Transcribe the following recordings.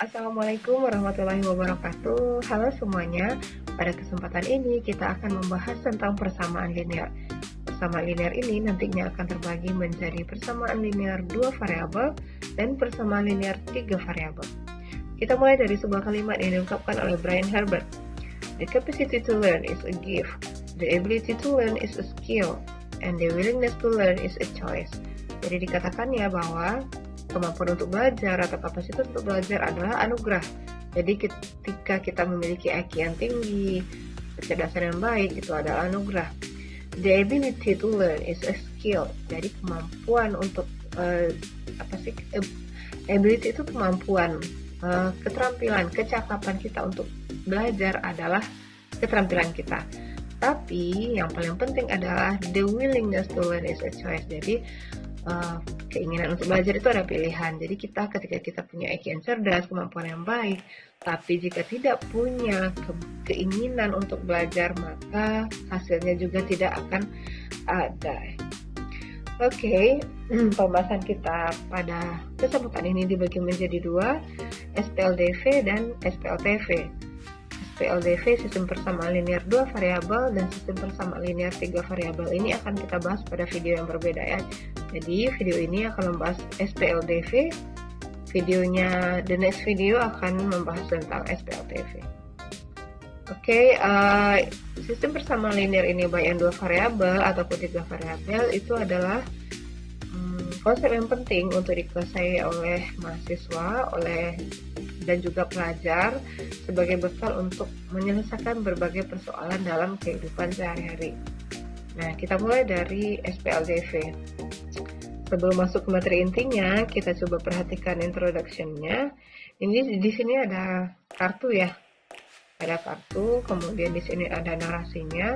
Assalamualaikum warahmatullahi wabarakatuh. Halo semuanya, pada kesempatan ini kita akan membahas tentang persamaan linear. Persamaan linear ini nantinya akan terbagi menjadi persamaan linear 2 variabel dan persamaan linear 3 variabel. Kita mulai dari sebuah kalimat yang diungkapkan oleh Brian Herbert. The capacity to learn is a gift, the ability to learn is a skill, and the willingness to learn is a choice. Jadi dikatakannya bahwa kemampuan untuk belajar atau kapasitas untuk belajar adalah anugerah. Jadi ketika kita memiliki IQ yang tinggi, kecerdasan yang baik, itu adalah anugerah. The ability to learn is a skill. Jadi kemampuan untuk ability itu kemampuan, keterampilan, kecakapan kita untuk belajar adalah keterampilan kita. Tapi yang paling penting adalah the willingness to learn is a choice. Jadi keinginan untuk belajar itu ada pilihan. Jadi ketika kita punya IQ yang cerdas, kemampuan yang baik, tapi jika tidak punya keinginan untuk belajar, maka hasilnya juga tidak akan ada. Oke, pembahasan kita pada kesempatan ini dibagi menjadi dua, SPLDV dan SPLTV. SPLDV, sistem persamaan linear 2 variabel, dan sistem persamaan linear 3 variabel ini akan kita bahas pada video yang berbeda ya. Jadi video ini akan membahas SPLDV, videonya the next video akan membahas tentang SPLTV. Oke, sistem persamaan linear ini baik yang 2 variabel ataupun 3 variabel itu adalah konsep yang penting untuk dikuasai oleh mahasiswa, dan juga pelajar sebagai bekal untuk menyelesaikan berbagai persoalan dalam kehidupan sehari-hari. Nah, kita mulai dari SPLDV. Sebelum masuk ke materi intinya, kita coba perhatikan introduction-nya. Ini di sini ada kartu ya. Ada kartu, kemudian di sini ada narasinya.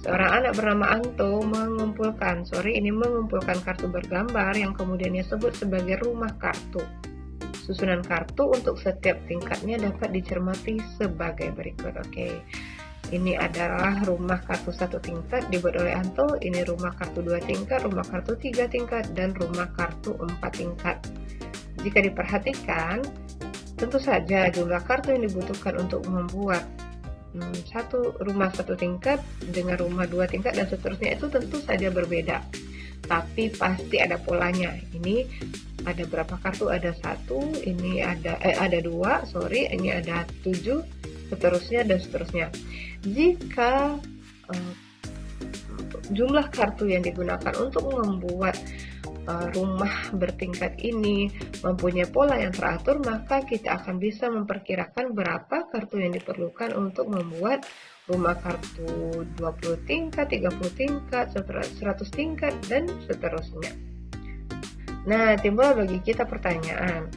Seorang anak bernama Anto mengumpulkan kartu bergambar yang kemudian disebut sebagai rumah kartu. Susunan kartu untuk setiap tingkatnya dapat dicermati sebagai berikut. Oke. Ini adalah rumah kartu 1 tingkat dibuat oleh Anto, ini rumah kartu 2 tingkat, rumah kartu 3 tingkat, dan rumah kartu 4 tingkat. Jika diperhatikan, tentu saja jumlah kartu yang dibutuhkan untuk membuat rumah 1 tingkat dengan rumah 2 tingkat dan seterusnya itu tentu saja berbeda. Tapi pasti ada polanya. Ini ada berapa kartu? Ada 1, ini ada 2, ini ada 7, seterusnya dan seterusnya. Jika jumlah kartu yang digunakan untuk membuat rumah bertingkat ini mempunyai pola yang teratur, maka kita akan bisa memperkirakan berapa kartu yang diperlukan untuk membuat rumah kartu 20 tingkat, 30 tingkat, 100 tingkat, dan seterusnya. Nah, timbul bagi kita pertanyaan,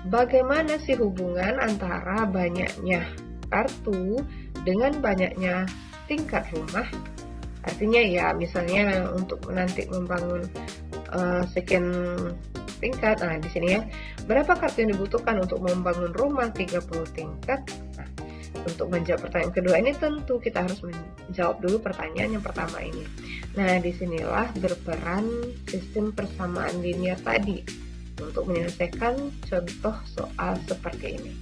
bagaimana sih hubungan antara banyaknya kartu dengan banyaknya tingkat rumah? Artinya ya, misalnya untuk nanti membangun sekian tingkat, nah di sini ya, berapa kartu yang dibutuhkan untuk membangun rumah 30 tingkat? Nah, untuk menjawab pertanyaan kedua ini tentu kita harus menjawab dulu pertanyaan yang pertama ini. Nah, disinilah berperan sistem persamaan linear tadi untuk menyelesaikan contoh soal seperti ini.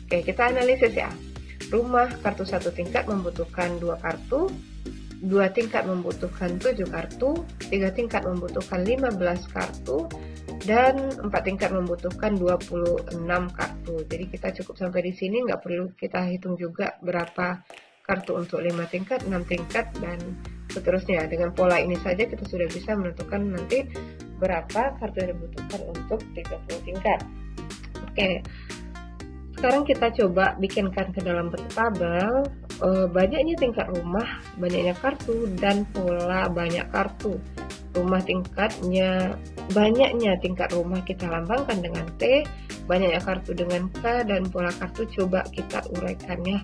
Oke, kita analisis ya. Rumah kartu 1 tingkat membutuhkan 2 kartu, 2 tingkat membutuhkan 7 kartu, 3 tingkat membutuhkan 15 kartu, dan 4 tingkat membutuhkan 26 kartu. Jadi kita cukup sampai di sini, nggak perlu kita hitung juga berapa kartu untuk 5 tingkat, 6 tingkat, dan seterusnya. Dengan pola ini saja kita sudah bisa menentukan nanti berapa kartu yang dibutuhkan untuk 30 tingkat. Oke, sekarang kita coba bikinkan ke dalam bentuk tabel banyaknya tingkat rumah, banyaknya kartu, dan pola banyak kartu. Rumah tingkatnya, banyaknya tingkat rumah kita lambangkan dengan T, banyaknya kartu dengan K, dan pola kartu coba kita uraikannya.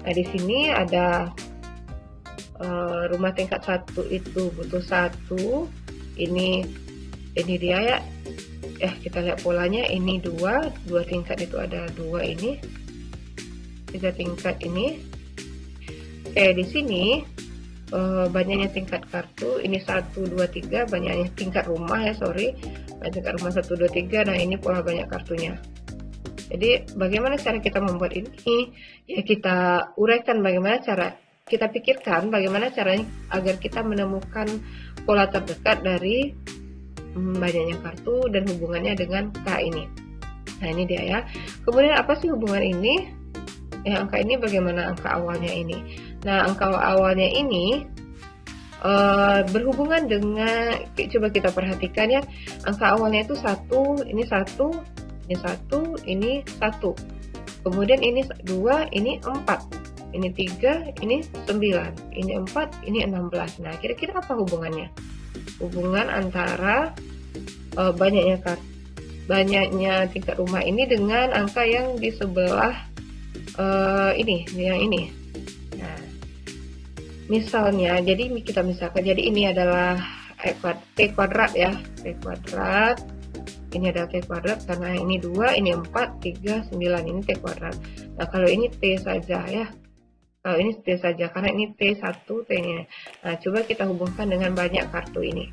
Nah, di sini ada rumah tingkat 1 itu butuh 1, ini dia ya. Kita lihat polanya, ini 2 tingkat itu ada 2 ini, 3 tingkat ini. Di sini banyaknya tingkat kartu, ini 1, 2, 3, banyaknya tingkat rumah ya, banyak tingkat rumah 1, 2, 3, nah ini pola banyak kartunya. Jadi bagaimana cara kita membuat ini? Ya kita uraikan bagaimana cara, kita pikirkan bagaimana caranya agar kita menemukan pola terdekat dari banyaknya kartu dan hubungannya dengan K ini. Nah ini dia ya. Kemudian apa sih hubungan ini? Ya angka ini bagaimana angka awalnya ini? Nah angka awalnya ini berhubungan dengan, coba kita perhatikan ya, angka awalnya itu 1, ini 1, ini 1, ini 1, kemudian ini 2, ini 4, ini 3, ini 9, ini 4, ini 16. Nah kira-kira apa hubungannya? Hubungan antara banyaknya tingkat rumah ini dengan angka yang di sebelah ini, yang ini. Nah misalnya, jadi kita misalkan, jadi ini adalah T kuadrat ya, T kuadrat, ini adalah T kuadrat karena ini 2, ini 4, 3, 9, ini T kuadrat. Nah kalau ini T saja ya, kalau ini T saja karena ini T1, T ini. Nah coba kita hubungkan dengan banyak kartu ini.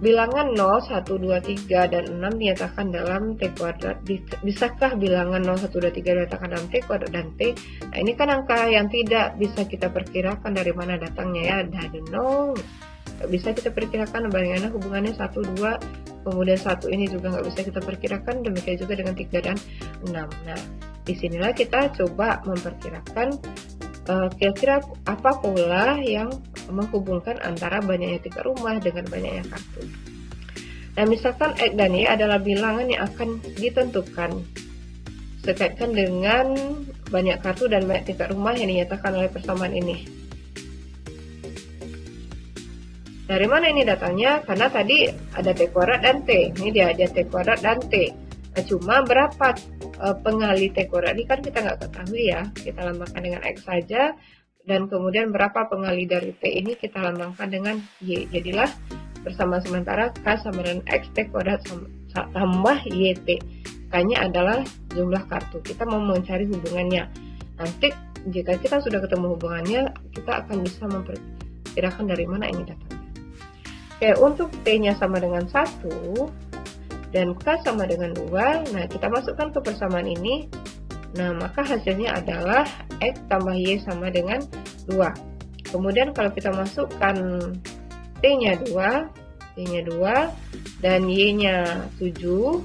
Bilangan 0, 1, 2, 3, dan 6 dinyatakan dalam T kuadrat. Bisakah bilangan 0, 1, 2, 3 dinyatakan dalam T kuadrat dan T? Nah ini kan angka yang tidak bisa kita perkirakan dari mana datangnya ya. Dari 0 bisa kita perkirakan bagaimana hubungannya 1, 2, kemudian 1 ini juga nggak bisa kita perkirakan, demikian juga dengan 3 dan 6. Nah disinilah kita coba memperkirakan kira-kira apa pola yang menghubungkan antara banyaknya tingkat rumah dengan banyaknya kartu. Nah misalkan X dan Y adalah bilangan yang akan ditentukan dikaitkan dengan banyak kartu dan banyak tingkat rumah yang dinyatakan oleh persamaan ini. Dari mana ini datanya? Karena tadi ada T kuadrat dan T. Ini dia ada T kuadrat dan T. Nah, cuma berapa pengali T kuadrat ini kan kita nggak ketahui ya. Kita lambangkan dengan X saja. Dan kemudian berapa pengali dari T ini kita lambangkan dengan Y. Jadilah persamaan sementara K sama dengan X T kuadrat tambah YT. K-nya adalah jumlah kartu. Kita mau mencari hubungannya. Nanti jika kita sudah ketemu hubungannya, kita akan bisa memperkirakan dari mana ini datangnya. Oke, untuk T-nya sama dengan 1 dan K sama dengan 2, nah kita masukkan ke persamaan ini. Nah, maka hasilnya adalah X tambah Y sama dengan 2. Kemudian kalau kita masukkan T-nya 2 dan Y-nya 7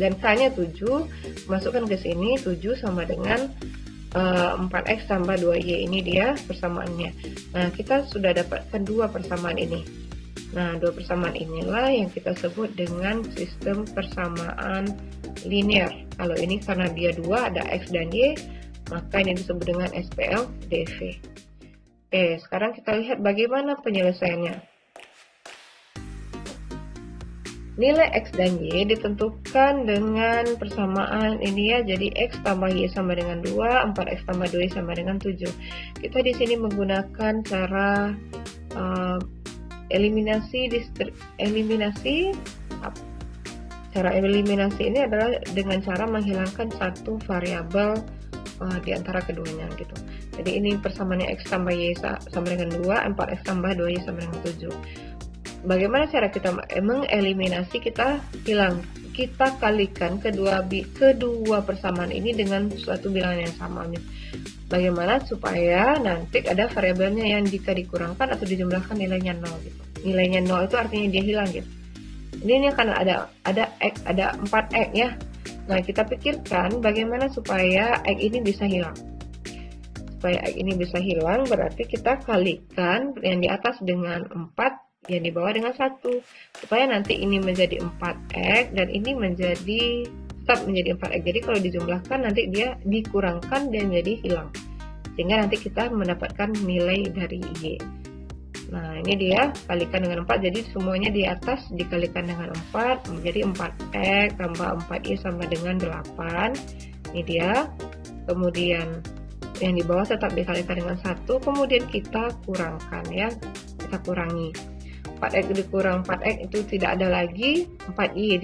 dan K-nya 7, masukkan ke sini 7 sama dengan 4X tambah 2Y, ini dia persamaannya. Nah, kita sudah dapatkan dua persamaan ini. Nah, dua persamaan inilah yang kita sebut dengan sistem persamaan linear. Kalau ini karena dia dua, ada X dan Y, maka ini disebut dengan SPLDV. Oke, sekarang kita lihat bagaimana penyelesaiannya. Nilai X dan Y ditentukan dengan persamaan ini ya, jadi X tambah Y sama dengan 2, 4X tambah 2Y sama dengan 7. Kita di sini menggunakan cara eliminasi. Cara eliminasi ini adalah dengan cara menghilangkan satu variabel di antara keduanya gitu. Jadi ini persamaannya X tambah Y sama dengan 2, 4X tambah 2Y sama dengan 7. Bagaimana cara kita mengeliminasi? Kita kalikan kedua persamaan ini dengan suatu bilangan yang sama. Bagaimana supaya nanti ada variabelnya yang jika dikurangkan atau dijumlahkan nilainya 0 gitu. Nilainya 0 itu artinya dia hilang gitu. Ini kan ada X, ada 4X ya. Nah, kita pikirkan bagaimana supaya X ini bisa hilang. Supaya X ini bisa hilang berarti kita kalikan yang di atas dengan 4, yang di bawah dengan 1. Supaya nanti ini menjadi 4X dan ini tetap menjadi 4X. Jadi kalau dijumlahkan nanti dia dikurangkan dan jadi hilang. Sehingga nanti kita mendapatkan nilai dari Y. Nah, ini dia kalikan dengan 4. Jadi semuanya di atas dikalikan dengan 4 menjadi 4X tambah 4Y sama dengan 8. Ini dia. Kemudian yang di bawah tetap dikalikan dengan 1. Kemudian kita kurangkan ya. Kita kurangi. 4X dikurang 4X itu tidak ada lagi. 4Y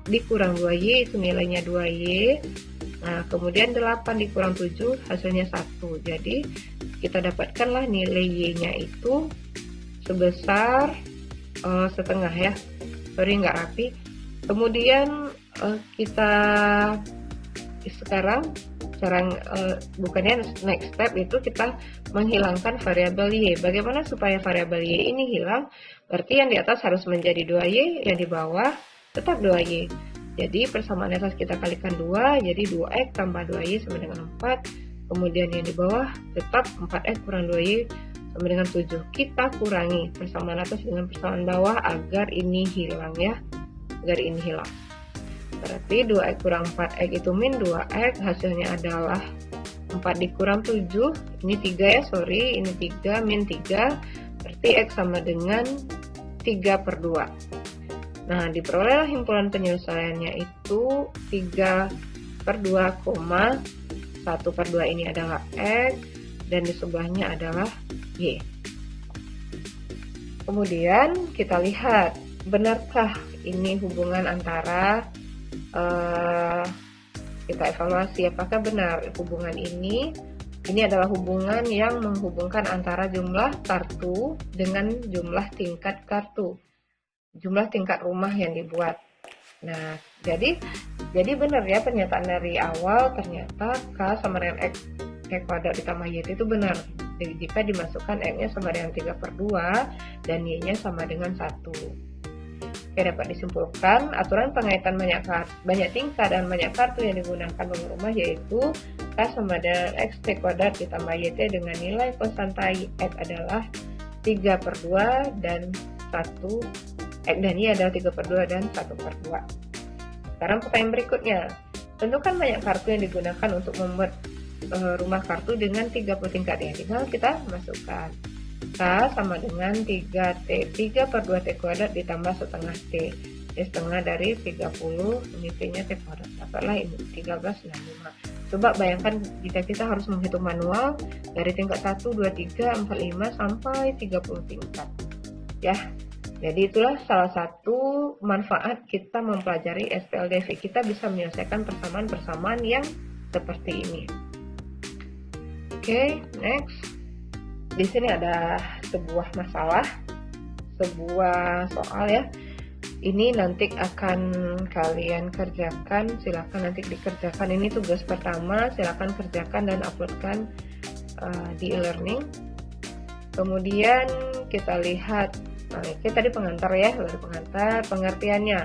dikurang 2Y itu nilainya 2Y. Nah, kemudian 8 dikurang 7 hasilnya 1. Jadi kita dapatkanlah nilai Y-nya itu sebesar setengah ya. Sorry nggak rapi. Kemudian kita sekarang bukannya next step itu kita menghilangkan variabel y. Bagaimana supaya variabel y ini hilang? Berarti yang di atas harus menjadi 2y, yang di bawah tetap 2y. Jadi persamaan atas kita kalikan 2, jadi 2x tambah 2y sama dengan 4. Kemudian yang di bawah tetap 4x kurang 2y sama dengan 7. Kita kurangi persamaan atas dengan persamaan bawah agar ini hilang ya. Agar ini hilang. Berarti 2x kurang 4x itu min 2x, hasilnya adalah 4 dikurang 7, ini 3 ya, sorry, ini 3, min 3, berarti x sama dengan 3/2. Nah, diperolehlah himpunan penyelesaiannya itu 3/2, 1/2 ini adalah x, dan di sebelahnya adalah y. Kemudian kita lihat, benarkah ini hubungan antara kita evaluasi apakah benar hubungan ini adalah hubungan yang menghubungkan antara jumlah kartu dengan jumlah tingkat kartu, jumlah tingkat rumah yang dibuat. Nah, jadi benar ya pernyataan dari awal, ternyata K sama dengan X kuadrat ditambah Y itu benar jika dimasukkan X-nya sama dengan 3/2 dan Y-nya sama dengan 1. Oke, dapat disimpulkan aturan pengaitan banyak tingkat dan banyak kartu yang digunakan bangun rumah yaitu K sama dengan X T kuadrat ditambah YT dengan nilai konstanta X adalah 3/2 dan 1, X dan Y adalah 3/2 dan 1/2. Sekarang pertanyaan berikutnya, tentukan banyak kartu yang digunakan untuk membuat rumah kartu dengan 30 tingkat ya. Tinggal kita masukkan K sama dengan 3T, 3/2 T kuadrat ditambah setengah T. Setengah dari 30, ini T-nya T kuadrat. Dapatlah ini 1365. Coba bayangkan jika kita harus menghitung manual dari tingkat 1, 2, 3, 4, 5 sampai 30 tingkat. Ya. Jadi itulah salah satu manfaat kita mempelajari SPLDV. Kita bisa menyelesaikan persamaan-persamaan yang seperti ini. Oke, next. Di sini ada sebuah masalah, sebuah soal ya. Ini nanti akan kalian kerjakan, silakan nanti dikerjakan. Ini tugas pertama, silakan kerjakan dan uploadkan di e-learning. Kemudian kita lihat, kita tadi pengantar ya, baru pengantar, pengertiannya.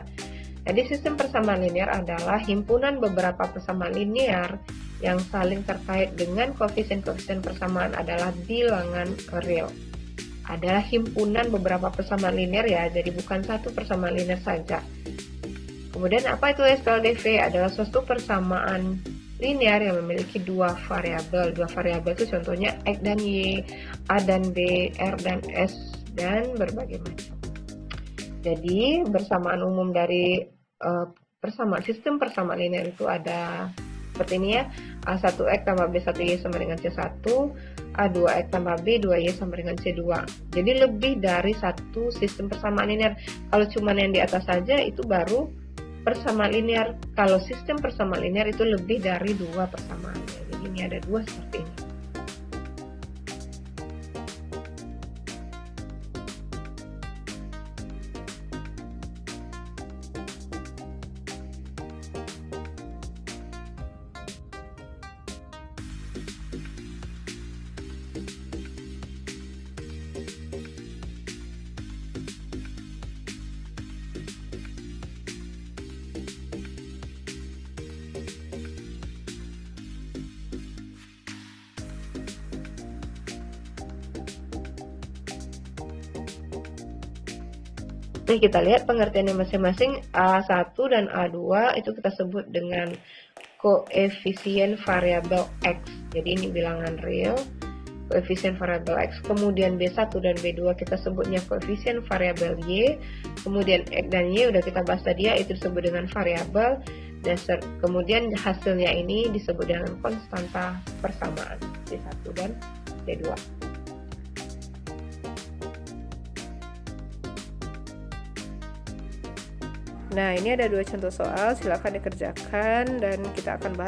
Jadi sistem persamaan linear adalah himpunan beberapa persamaan linear yang saling terkait dengan koefisien-koefisien persamaan adalah bilangan real. Adalah himpunan beberapa persamaan linear ya, jadi bukan satu persamaan linear saja. Kemudian apa itu SPLDV? Adalah suatu persamaan linear yang memiliki dua variabel. Dua variabel itu contohnya X dan Y, A dan B, R dan S, dan berbagai macam. Jadi bersamaan umum dari sistem persamaan linear itu ada seperti ini ya, A1X tambah B1Y sama dengan C1, A2X tambah B, 2Y sama dengan C2. Jadi lebih dari satu sistem persamaan linear. Kalau cuma yang di atas saja itu baru persamaan linear. Kalau sistem persamaan linear itu lebih dari dua persamaan. Jadi ini ada dua seperti ini. Nah, kita lihat pengertiannya masing-masing. A1 dan A2 itu kita sebut dengan koefisien variabel X. Jadi ini bilangan real, koefisien variabel X. Kemudian B1 dan B2 kita sebutnya koefisien variabel Y. Kemudian X dan Y udah kita bahas tadi ya, itu disebut dengan variabel dasar. Kemudian hasilnya ini disebut dengan konstanta persamaan C1 dan C2. Nah, ini ada dua contoh soal, silakan dikerjakan dan kita akan bahas